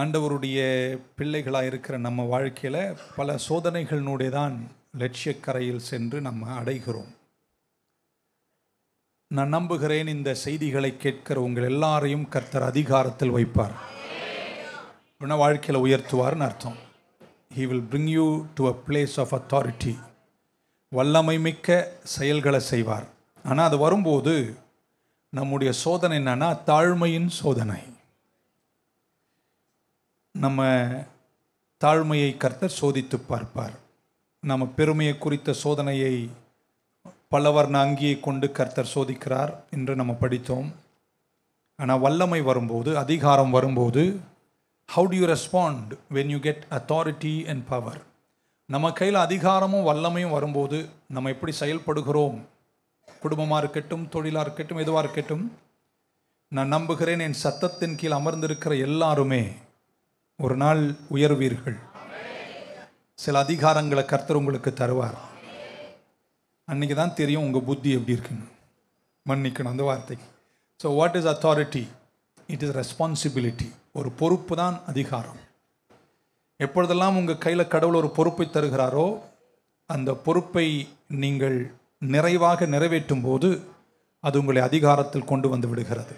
ஆண்டவருடைய பிள்ளைகளாக இருக்கிற நம்ம வாழ்க்கையில் பல சோதனைகளினுடைய தான் லட்சியக்கரையில் சென்று நம்ம அடைகிறோம். நான் நம்புகிறேன் இந்த செய்திகளை கேட்கிற உங்கள் எல்லாரையும் கர்த்தர் அதிகாரத்தில் வைப்பார், வாழ்க்கையில் உயர்த்துவார்னு அர்த்தம். He will bring you to a place of authority. வல்லமை மிக்க செயல்களை செய்வார். ஆனால் அது வரும்போது நம்முடைய சோதனை என்னன்னா தாழ்மையின் சோதனை. நம்ம தாழ்மையை கர்த்தர் சோதித்து பார்ப்பார். நம்ம பெருமையை குறித்த சோதனையை பலவர்ண அங்கியை கொண்டு கர்த்தர் சோதிக்கிறார் என்று நம்ம படித்தோம். ஆனால் வல்லமை வரும்போது, அதிகாரம் வரும்போது, how do you respond when you get authority and power? நம்ம கையில் அதிகாரமும் வல்லமையும் வரும்போது நம்ம எப்படி செயல்படுகிறோம்? குடும்பமாக இருக்கட்டும், தொழிலாக இருக்கட்டும், எதுவாக இருக்கட்டும், நான் நம்புகிறேன் என் சத்தத்தின் கீழ் அமர்ந்திருக்கிற எல்லாருமே ஒரு நாள் உயர்வீர்கள். சில அதிகாரங்களை கர்த்தர் உங்களுக்கு தருவார். அன்றைக்கி தான் தெரியும் உங்கள் புத்தி எப்படி இருக்குன்னு. மன்னிக்கணும் அந்த வார்த்தைக்கு. So what is authority? It is responsibility. ஒரு பொறுப்பு தான் அதிகாரம். எப்பொழுதெல்லாம் உங்கள் கையில் கடவுள் ஒரு பொறுப்பை தருகிறாரோ அந்த பொறுப்பை நீங்கள் நிறைவாக நிறைவேற்றும் போது அது உங்களை அதிகாரத்தில் கொண்டு வந்து விடுகிறது.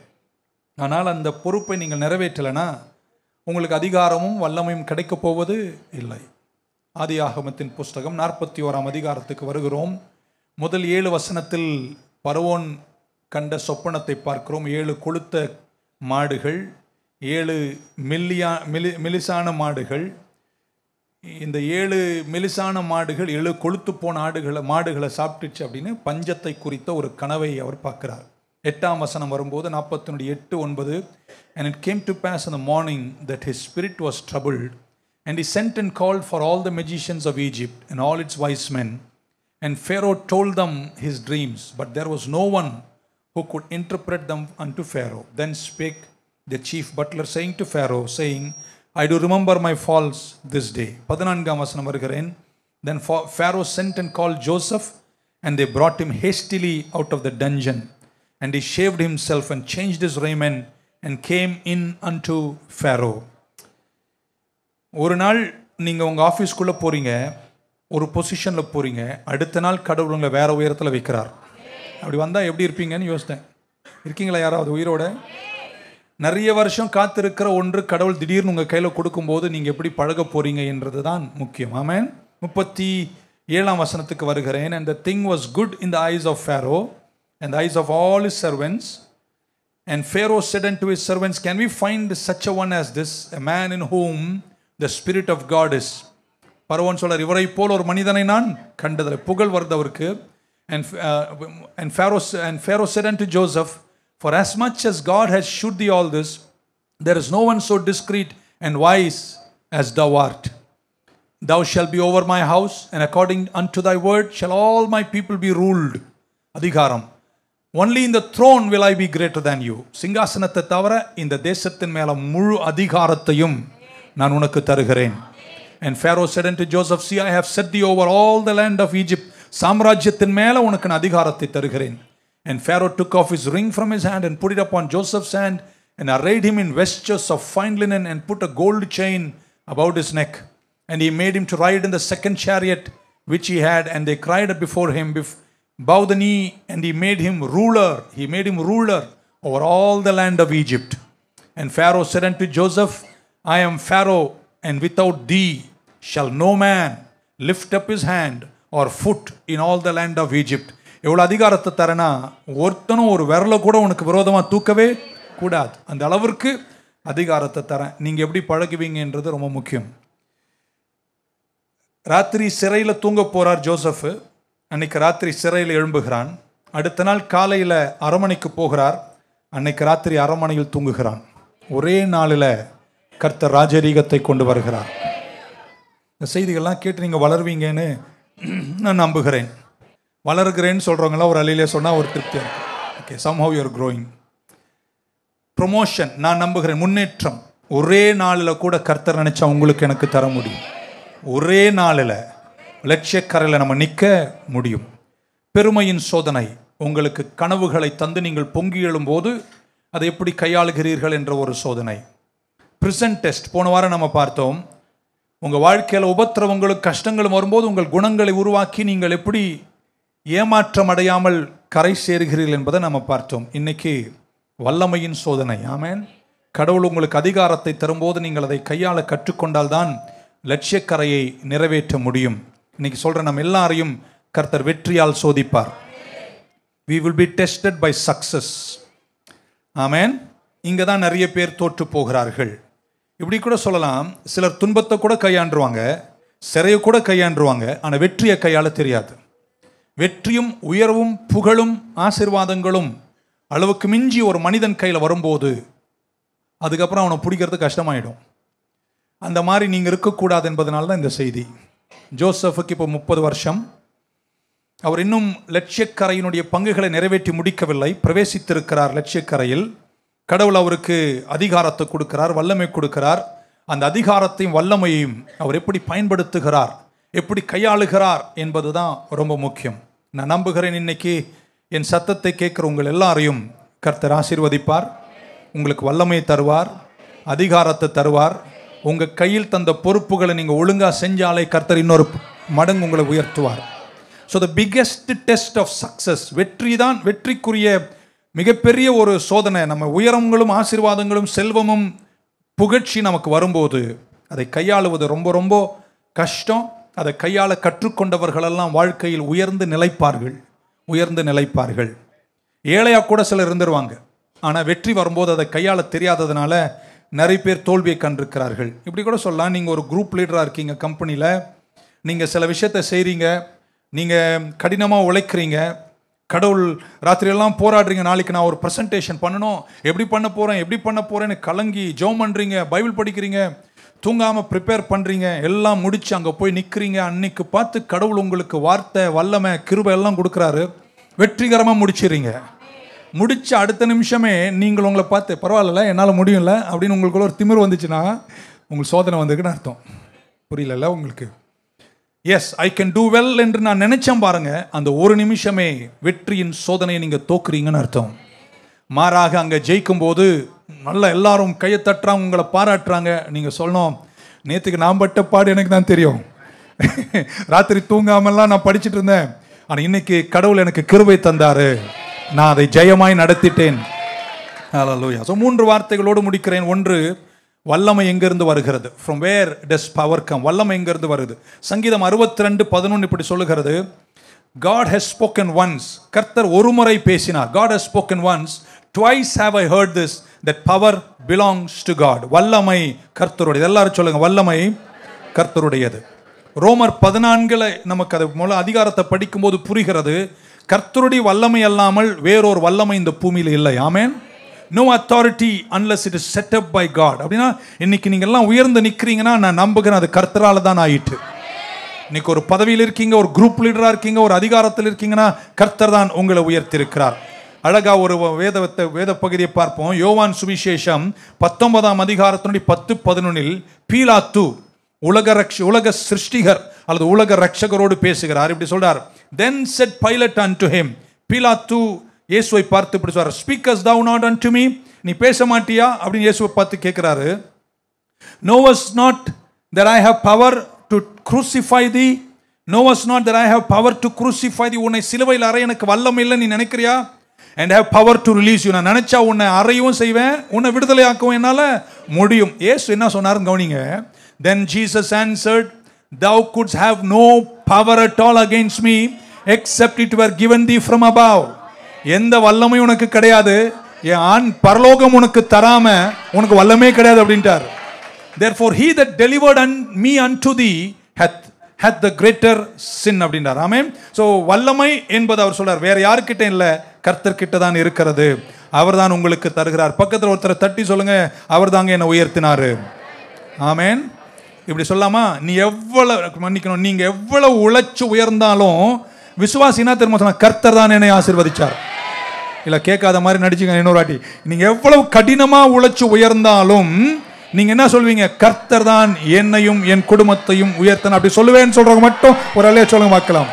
ஆனால் அந்த பொறுப்பை நீங்கள் நிறைவேற்றலைன்னா உங்களுக்கு அதிகாரமும் வல்லமையும் கிடைக்கப் போவது இல்லை. ஆதியாகமத்தின் புஸ்தகம் 41ஆம் அதிகாரத்துக்கு வருகிறோம். முதல் 7 வசனத்தில் பரவோன் கண்ட சொப்பனத்தை பார்க்கிறோம். 7 கொழுத்த மாடுகள், 7 மெலிசான மாடுகள். இந்த 7 மெலிசான மாடுகள் 7 கொழுத்து போன மாடுகளை சாப்பிட்டுச்சு அப்படின்னு பஞ்சத்தை குறித்த ஒரு கனவை அவர் பார்க்கிறார். 8ஆம் வசனம் வரும்போது 48:9, and it came to pass in the morning that his spirit was troubled, and he sent and called for all the magicians of Egypt and all its wise men, and Pharaoh told them his dreams, but there was no one who could interpret them unto Pharaoh. Then spake the chief butler, saying to Pharaoh, saying, I do remember my faults this day. 14ஆம் வசனம் வருகிறேன். Then Pharaoh sent and called Joseph, and they brought him hastily out of the dungeon, and he shaved himself and changed his raiment and came in unto Pharaoh. ஒரு நாள் நீங்கள் உங்கள் ஆஃபீஸ்க்குள்ளே போகிறீங்க, ஒரு பொசிஷனில் போகிறீங்க, அடுத்த நாள் கடவுள் உங்களை வேறு உயரத்தில் வைக்கிறார். அப்படி வந்தால் எப்படி இருப்பீங்கன்னு யோசித்தேன். இருக்கீங்களா யாராவது உயிரோட? நிறைய வருஷம் காத்திருக்கிற ஒன்று கடவுள் திடீர்னு உங்கள் கையில் கொடுக்கும்போது நீங்கள் எப்படி பழக போகிறீங்க என்றது தான் முக்கியம். ஆமென். 37ஆம் வசனத்துக்கு வருகிறேன். And the thing was good in the eyes of Pharaoh and the eyes of all his servants. And Pharaoh said unto his servants, Can we find such a one as this, a man in whom the Spirit of God is? பரவோன் சொல்றார், இவரை போல் ஒரு மனிதனை நான் கண்டதில்லை. புகழ் வருது அவருக்கு. And Pharaoh said unto Joseph, For as much as God has shewed thee all this, there is no one so discreet and wise as thou art. Thou shalt be over my house, and according unto thy word shall all my people be ruled. அதிகாரம். Only in the throne will I be greater than you. சிங்காசனத்தை தவிர இந்த தேசத்தின் மேல முழு அதிகாரத்தையும் நான் உனக்கு தருகிறேன். And Pharaoh said unto Joseph, See, I have set thee over all the land of Egypt. சாம்ராஜ்யத்தின் மேல உனக்கு நான் அதிகாரத்தை தருகிறேன். And Pharaoh took off his ring from his hand and put it upon Joseph's hand, and arrayed him in vestures of fine linen, and put a gold chain about his neck. And he made him to ride in the second chariot which he had, and they cried before him, bow the knee, and he made him ruler. He made him ruler over all the land of Egypt. And Pharaoh said unto Joseph, I am Pharaoh, and without thee shall no man lift up his hand or foot in all the land of Egypt. எவ்வளோ அதிகாரத்தை தரேன்னா ஒருத்தனும் ஒரு விரலை கூட உனக்கு விரோதமாக தூக்கவே கூடாது. அந்த அளவிற்கு அதிகாரத்தை தரேன். நீங்கள் எப்படி பழகுவீங்கன்றது ரொம்ப முக்கியம். ராத்திரி சிறையில் தூங்க போகிறார் ஜோசப்பு. அன்னைக்கு ராத்திரி சிறையில் எழும்புகிறான். அடுத்த நாள் காலையில் அரமனைக்கு போகிறார். அன்னைக்கு ராத்திரி அரமனையில் தூங்குகிறான். ஒரே நாளில் கர்த்தர் ராஜரீகத்தை கொண்டு வருகிறார். இந்த செய்திகள்லாம் கேட்டு நீங்கள் வளருவீங்கன்னு நான் நம்புகிறேன். வளர்கிறேன்னு சொல்கிறவங்களாம் ஒரு அலையிலே சொன்னால் ஒரு திருப்தியாக இருக்கும். Okay, somehow you are growing. Promotion நான் நம்புகிறேன். முன்னேற்றம் ஒரே நாளில் கூட கர்த்தர் நினச்சா உங்களுக்கு எனக்கு தர முடியும். ஒரே நாளில் லட்சியக்கரையில் நம்ம நிற்க முடியும். பெருமையின் சோதனை. உங்களுக்கு கனவுகளை தந்து நீங்கள் பொங்கி எழும்போது அதை எப்படி கையாளுகிறீர்கள் என்ற ஒரு சோதனை. பிரிசன்ட் டெஸ்ட் போன வாரம் நம்ம பார்த்தோம். உங்கள் வாழ்க்கையில் உபத்திரவங்களும் கஷ்டங்களும் வரும்போது உங்கள் குணங்களை உருவாக்கி நீங்கள் எப்படி ஏமாற்றம் அடையாமல் கரை சேருகிறீர்கள் என்பதை நம்ம பார்த்தோம். இன்னைக்கு வல்லமையின் சோதனை. ஆமென். கடவுள் உங்களுக்கு அதிகாரத்தை தரும்போது நீங்கள் அதை கையாள கற்றுக்கொண்டால் தான் லட்சியக்கரையை நிறைவேற்ற முடியும். இன்னைக்கு சொல்ற நம்ம எல்லாரையும் கர்த்தர் வெற்றியால் சோதிப்பார். We will be tested by success. ஆமென். இங்கே தான் நிறைய பேர் தோற்று போகிறார்கள். இப்படி கூட சொல்லலாம், சிலர் துன்பத்தை கூட கையாண்டுருவாங்க, சிறையை கூட கையாண்டுருவாங்க, ஆனால் வெற்றியை கையாள தெரியாது. வெற்றியும் உயர்வும் புகழும் ஆசீர்வாதங்களும் அளவுக்கு மிஞ்சி ஒரு மனிதன் கையில் வரும்போது அதுக்கப்புறம் அவனை பிடிக்கிறது கஷ்டமாயிடும். அந்த மாதிரி நீங்கள் இருக்கக்கூடாது என்பதனால தான் இந்த செய்தி. ஜோசப்புக்கு இப்போ 30 வருஷம். அவர் இன்னும் லட்சியக்கரையினுடைய பங்குகளை நிறைவேற்றி முடிக்கவில்லை. பிரவேசித்திருக்கிறார் லட்சியக்கரையில். கடவுள் அவருக்கு அதிகாரத்தை கொடுக்கிறார், வல்லமை கொடுக்கிறார். அந்த அதிகாரத்தையும் வல்லமையையும் அவர் எப்படி பயன்படுத்துகிறார், எப்படி கையாளுகிறார் என்பது தான் ரொம்ப முக்கியம். நான் நம்புகிறேன் இன்னைக்கு என் சத்தத்தை கேட்குற உங்கள் எல்லாரையும் கர்த்தர் ஆசீர்வதிப்பார், உங்களுக்கு வல்லமை தருவார், அதிகாரத்தை தருவார். உங்கள் கையில் தந்த பொறுப்புகளை நீங்கள் ஒழுங்காக செஞ்சாலே கர்த்தர் இன்னொரு மடங்கு உங்களை உயர்த்துவார். So the biggest test of success, வெற்றி தான் வெற்றிக்குரிய மிகப்பெரிய ஒரு சோதனை. நம்ம உயரங்களும் ஆசீர்வாதங்களும் செல்வமும் புகழ்ச்சி நமக்கு வரும்போது அதை கையாளுவது ரொம்ப ரொம்ப கஷ்டம். அதை கையாள கற்றுக்கொண்டவர்களெல்லாம் வாழ்க்கையில் உயர்ந்து நிலைப்பார்கள். ஏழையா கூட சிலர் இருந்துருவாங்க, ஆனால் வெற்றி வரும்போது அதை கையாள தெரியாததுனால நிறைய பேர் தோல்வியை கண்டிருக்கிறார்கள். இப்படி கூட சொல்லலாம், நீங்கள் ஒரு குரூப் லீடராக இருக்கீங்க கம்பெனியில், நீங்கள் சில விஷயத்தை செய்கிறீங்க, நீங்கள் கடினமாக உழைக்கிறீங்க, கடவுள் ராத்திரியெல்லாம் போராடுறீங்க, நாளைக்கு நான் ஒரு ப்ரெசன்டேஷன் பண்ணணும், எப்படி பண்ண போகிறேன்னு கலங்கி ஜெபம் பண்ணுறீங்க, பைபிள் படிக்கிறீங்க, தூங்காமல் ப்ரிப்பேர் பண்ணுறீங்க, எல்லாம் முடிச்சு அங்கே போய் நிற்கிறீங்க. அன்னைக்கு பார்த்து கடவுள் உங்களுக்கு வார்த்தை, வல்லமை, கிருபை எல்லாம் கொடுக்குறாரு, வெற்றிகரமாக முடிச்சிடுறீங்க. முடிச்ச அடுத்த நிமிஷமே நீங்கள் உங்களை பார்த்து பரவாயில்ல என்னால் முடியல அப்படின்னு உங்களுக்குள்ள ஒரு திமிர் வந்துச்சுன்னா உங்களுக்கு சோதனை வந்திருக்குன்னு அர்த்தம். புரியல உங்களுக்கு? Yes, I can do well என்று நான் நினைச்சேன் பாருங்க, அந்த ஒரு நிமிஷமே வெற்றியின் சோதனையை நீங்கள் தோக்குறீங்கன்னு அர்த்தம். மாறாக அங்கே ஜெயிக்கும் போது நல்லா எல்லாரும் கையை தட்டுறாங்க, உங்களை பாராட்டுறாங்க. நீங்கள் சொல்லணும், நேற்றுக்கு நான் பட்ட பாடு எனக்கு தான் தெரியும், ராத்திரி தூங்காமல்லாம் நான் படிச்சுட்டு இருந்தேன், ஆனால் இன்னைக்கு கடவுள் எனக்கு கிருபை தந்தாரு, நான் அதை ஜெயமாய் நடத்திட்டேன். ஹல்லேலூயா. ஸோ 3 வார்த்தைகளோடு முடிக்கிறேன். ஒன்று, வல்லமை எங்கிருந்து வருகிறது? From where does power come? வல்லமை எங்கிருந்து வருது? சங்கீதம் 62:11 இப்படி சொல்லுகிறது, God has spoken once. கர்த்தர் ஒரு முறை பேசினார். God has spoken once. Twice have I heard this, that power belongs to God. வல்லமை கர்த்தருடையது. எல்லாரும் சொல்லுங்க, வல்லமை கர்த்தருடையது. ரோமர் 14 நமக்கு அது மூல அதிகாரத்தை படிக்கும்போது புரிகிறது, கர்த்தருடைய வல்லமை அல்லாமல் வேறொரு வல்லமை இந்த பூமியில் இல்லை. ஆமென். No authority unless it is set up by God. அப்படின்னா இன்னைக்கு நீங்க எல்லாம் உயர்ந்து நிற்கிறீங்கன்னா நான் நம்புகிறேன் அது கர்த்தரால தான் ஆயிட்டு. இன்னைக்கு ஒரு பதவியில் இருக்கீங்க, ஒரு குரூப் லீடரா இருக்கீங்க, ஒரு அதிகாரத்தில் இருக்கீங்கன்னா கர்த்தர் தான் உங்களை உயர்த்தியிருக்கிறார். அழகா ஒரு வேத பகுதியை பார்ப்போம். யோவான் சுவிசேஷம் 19ஆம் அதிகாரத்தினுடைய 10-11 பீலாத்து உலக சிருஷ்டிகர் அல்லது உலக ரட்சகரோடு பேசுகிறார். இப்படி சொல்றார், then said Pilate unto him. பீலாத்து இயேசுவை பார்த்து இப்படி சொல்றார், speakest thou not unto me? நீ பேச மாட்டியா அப்படின்னு இயேசுவை பார்த்து கேட்கிறாரு. knowest not that I have power to crucify thee? knowest not that I have power to crucify thee? உன்னை சிலுவையில் அறைய எனக்கு வல்லமை இல்லை நீ நினைக்கிறியா? and have power to release you. நான் நினைச்சா உன்னை அறையவும் செய்வேன், உன்னை விடுதலை ஆக்கவும் என்னால முடியும். இயேசு என்ன சொன்னாருன்னு கவனிங்க. then Jesus answered, thou couldst have no power at all against me except it were given thee from above. எந்த வல்லமையும் உனக்கு கிடையாது, என் பரலோகம் உனக்கு தராம உனக்கு வல்லமே கிடையாது அப்படின்ட்டார். therefore he that delivered me unto thee hath the greater sin அப்படின்றார். ஆமென். சோ வல்லமை என்பது அவர் சொல்றார் வேற யாருக்கிட்ட இல்லை, கர்த்தர் கிட்ட தான் இருக்கிறது. அவர் தான் உங்களுக்கு தருகிறார். பக்கத்தில் ஒருத்தரை தட்டி சொல்லுங்க, அவர் தாங்க என்னை உயர்த்தினாரு. ஆமென். இப்படி சொல்லாமா? நீ எவ்வளவு மன்னிக்கணும், நீங்க எவ்வளவு உழைச்சு உயர்ந்தாலும் விசுவாசினா திரும்ப சொன்னா கர்த்தர் தான் என்னை ஆசீர்வதிச்சார். இல்ல கேட்காத மாதிரி நடிச்சுங்க இன்னொரு வாட்டி. நீங்க எவ்வளவு கடினமா உழைச்சு உயர்ந்தாலும் நீங்க என்ன சொல்வீங்க? கர்த்தர் தான் என்னையும் என் குடும்பத்தையும் உயர்த்தன அப்படி சொல்லுவேன்னு சொல்றவங்க மட்டும் ஒரு அலைய சொல்லுங்க பார்க்கலாம்.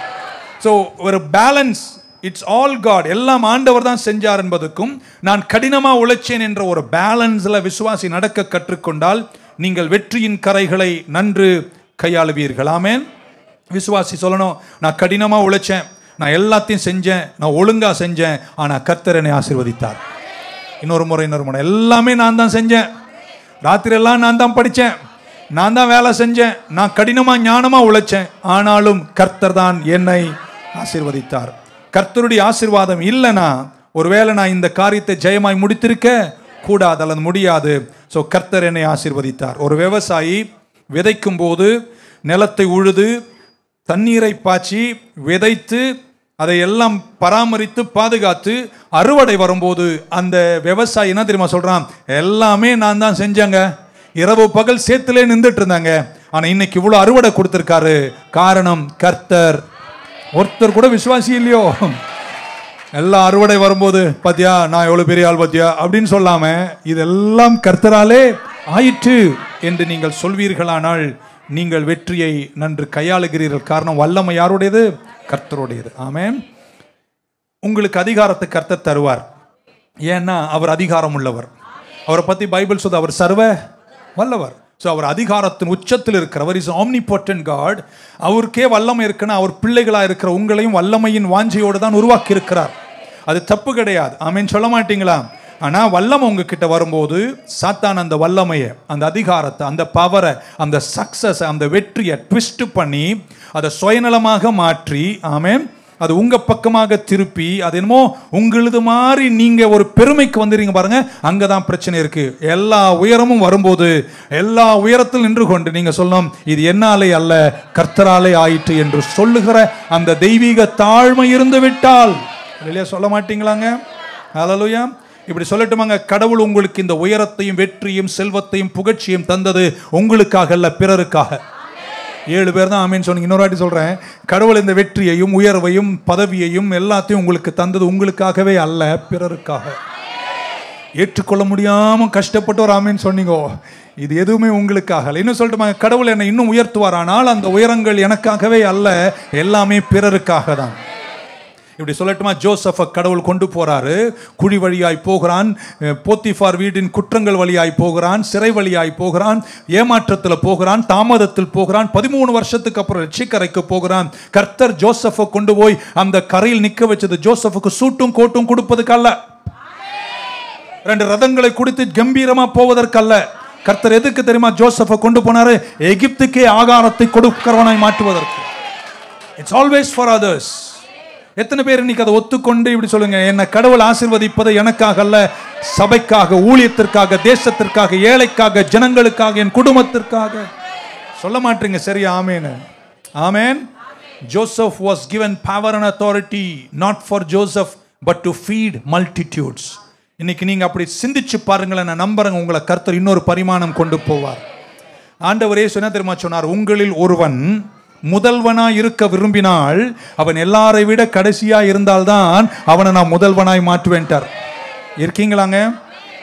ஸோ ஒரு பேலன்ஸ் இட்ஸ் ஆல் காட், எல்லாம் ஆண்டவர் தான் செஞ்சார் என்பதுக்கும் நான் கடினமா உழைச்சேன் என்ற ஒரு பேலன்ஸ்ல விசுவாசி நடக்க கற்றுக்கொண்டால் நீங்கள் வெற்றியின் கரைகளை நன்று கையாளுவீர்கள். ஆமென். விசுவாசி சொல்லணும், நான் கடினமா உழைச்சேன், நான் எல்லாத்தையும் செஞ்சேன், நான் ஒழுங்கா செஞ்சேன், ஆனா கர்த்தர் என்னை ஆசீர்வதித்தார். இன்னொரு முறை எல்லாமே நான் தான் செஞ்சேன், ராத்திரி எல்லாம் நான் தான் படித்தேன், நான் தான் வேலை செஞ்சேன், நான் கடினமா ஞானமா உழைச்சேன், ஆனாலும் கர்த்தர் தான் என்னை ஆசீர்வதித்தார். கர்த்தருடைய ஆசீர்வாதம் இல்லைனா ஒருவேளை நான் இந்த காரியத்தை ஜெயமாய் முடித்திருக்க கூடாது அல்லது முடியாது. ஸோ கர்த்தர் என்னை ஆசீர்வதித்தார். ஒரு விவசாயி விதைக்கும் போது நிலத்தை உழுது தண்ணீரை பாய்ச்சி விதைத்து அதை எல்லாம் பராமரித்து பாதுகாத்து அறுவடை வரும்போது அந்த விவசாயி என்ன தெரியுமா சொல்றான், எல்லாமே நான் தான் செஞ்சேங்க, இரவு பகல் சேத்துல நின்றுட்டு இருந்தாங்க, ஆனா இன்னைக்கு இவ்வளவு அறுவடை கொடுத்திருக்காரு, காரணம் கர்த்தர். ஒருத்தர் கூட விசுவாசி இல்லையோ, எல்லாம் அறுவடை வரும்போது பாத்தியா நான் எவ்வளவு பெரிய ஆள் பாத்தியா அப்படின்னு சொல்லாம இதெல்லாம் கர்த்தராலே ஆயிற்று என்று நீங்கள் சொல்வீர்களானால் நீங்கள் வெற்றியை நன்று கையாளுகிறீர்கள். காரணம் வல்லமை யாருடையது? கர்த்தருடையது. ஆமென். உங்களுக்கு அதிகாரத்தை கர்த்தர் தருவார். ஏன்னா அவர் அதிகாரம் உள்ளவர். அவரை பத்தி பைபிள் சொல்லுது, அவர் சர்வ வல்லவர். ஸோ அவர் அதிகாரத்தின் உச்சத்தில் இருக்கிறவர். Is omnipotent God. அவருக்கே வல்லமை இருக்குன்னா அவர் பிள்ளைகளாக இருக்கிற உங்களையும் வல்லமையின் வாஞ்சையோடு தான் உருவாக்கி இருக்கிறார். அது தப்பு கிடையாது. ஆமென் சொல்ல மாட்டீங்களா? ஆனால் வல்லமை உங்ககிட்ட வரும்போது சாத்தான் அந்த வல்லமையை, அந்த அதிகாரத்தை, அந்த பவரை, அந்த சக்சஸ், அந்த வெற்றியை ட்விஸ்ட் பண்ணி அதை சுயநலமாக மாற்றி, ஆமென், அது உங்க பக்கமாக திருப்பி அது என்னமோ உங்களது மாதிரி நீங்க ஒரு பெருமைக்கு வந்துடுறீங்க பாருங்க, அங்கதான் பிரச்சனை இருக்கு. எல்லா உயரமும் வரும்போது எல்லா உயரத்தில் நின்று கொண்டு நீங்க சொல்லணும், இது என்னாலே அல்ல கர்த்தராலே ஆயிற்று என்று சொல்லுகிற அந்த தெய்வீக தாழ்மை இருந்து விட்டால் இல்லையா சொல்ல மாட்டீங்களாங்க? ஹல்லேலூயா. இப்படி சொல்லட்டுமாங்க, கடவுள் உங்களுக்கு இந்த உயரத்தையும் வெற்றியும் செல்வத்தையும் புகழ்ச்சியும் தந்தது உங்களுக்காக அல்ல, பிறருக்காக. 7 பேர் தான் ஆமேன்னு சொன்னீங்க. இன்னொரு வாட்டி சொல்றேன், கடவுள் இந்த வெற்றியையும் உயர்வையும் பதவியையும் எல்லாத்தையும் உங்களுக்கு தந்தது உங்களுக்காகவே அல்ல, பிறருக்காக. ஏற்றுக்கொள்ள முடியாம கஷ்டப்பட்டு ஒரு ஆமேன்னு சொன்னீங்க, இது எதுவுமே உங்களுக்காக. இன்னும் சொல்லட்டுமா, கடவுள் என்னை இன்னும் உயர்த்துவாரானால் அந்த உயரங்கள் எனக்காகவே அல்ல, எல்லாமே பிறருக்காக தான். இப்படி சொல்லட்டுமா, ஜோசப்பை கடவுள் கொண்டு போறாரு, குழி வழியாய் போகிறான், போத்திஃபார் வீட்டின் குற்றங்கள் வழியாய் போகிறான், சிறை வழியாய் போகிறான், ஏமாற்றத்தில் போகிறான், தாமதத்தில் போகிறான், 13 வருஷத்துக்கு அப்புறம் ரட்சிக்கரைக்கு போகிறான். கர்த்தர் ஜோசப்பை கொண்டு போய் அந்த கரையில் நிற்க வச்சது ஜோசப்புக்கு சூட்டும் கோட்டும் கொடுப்பதுக்கல்ல, 2 ரதங்களை கொடுத்து கம்பீரமா போவதற்கல்ல. கர்த்தர் எதுக்கு தெரியுமா ஜோசப்பை கொண்டு போனாரு? எகிப்துக்கே ஆகாரத்தை கொடுக்கிறவனாய் மாற்றுவதற்கு. It's always for others. எத்தனை பேர் இன்னைக்கு அதை ஒத்துக்கொண்டு இப்படி சொல்லுங்க, என்ன கடவுள் ஆசீர்வதிப்பது எனக்காக அல்ல, சபைக்காக, ஊழியத்திற்காக, தேசத்திற்காக, ஏழைக்காக, ஜனங்களுக்காக, என் குடும்பத்திற்காக. சொல்ல மாட்டீங்க சரியா? ஆமேன். ஆமேன். Joseph was given power and authority not for Joseph but to feed multitudes. இன்னைக்கு நீங்க அப்படி சிந்திச்சு பாருங்களேன், நான் நம்புறேன் உங்களை கர்த்தர் இன்னொரு பரிமாணம் கொண்டு போவார். ஆண்டவரே என்ன தெரியுமா சொன்னார்? உங்களில் ஒருவன் முதல்வனாய் இருக்க விரும்பினால் அவன் எல்லாரை விட கடைசியா இருந்தால்தான் அவனை நான் முதல்வனாய் மாற்றுவேன்ட்டார். இருக்கீங்களாங்க?